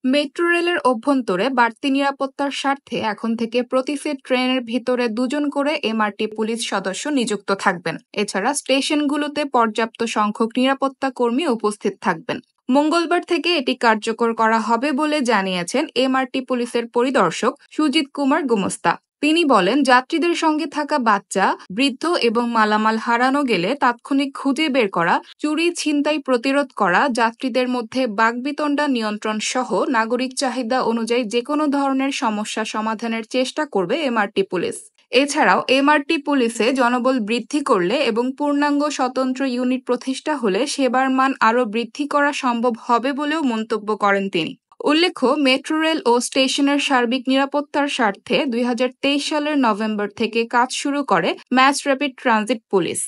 Metro রেলের অভ্যন্তরে বাড়তি নিরাপত্তার স্বার্থে এখন থেকে প্রতি সেট ট্রেনের ভিতরে 2 জন করে এমআরটি পুলিশ সদস্য নিযুক্ত থাকবেন। এছাড়া স্টেশনগুলোতে পর্যাপ্ত সংখ্যক নিরাপত্তা কর্মী উপস্থিত থাকবেন। মঙ্গলবার থেকে এটি কার্যকর করা হবে বলে জানিয়েছেন এমআরটি পুলিশের পরিদর্শক সুজিত কুমার গুমস্তা। তিনি বলেন, যাত্রীদের সঙ্গে থাকা বাচ্চা, বৃদ্ধ এবং মালামাল হারানো গেলে তাৎক্ষণিক খুঁজে বের করা, চুরি ছিনতাই প্রতিরোধ করা, যাত্রীদের মধ্যে বাকবিতণ্ডা নিয়ন্ত্রণ সহ নাগরিক চাহিদা অনুযায়ী যেকোনো ধরনের সমস্যা সমাধানের চেষ্টা করবে এমআরটি পুলিশ। এছাড়াও এমআরটি পুলিশে জনবল বৃদ্ধি করলে এবং পূর্ণাঙ্গ স্বতন্ত্র ইউনিট প্রতিষ্ঠা হলে সেবার মান আরও বৃদ্ধি করা সম্ভব হবে বলেও মন্তব্য করেন তিনি। উল্লেখ্য, মেট্রো রেল ও স্টেশনের সার্বিক নিরাপত্তার স্বার্থে 2023 সালের নভেম্বর থেকে কাজ শুরু করে ম্যাস র্যাপিড ট্রানজিট পুলিশ।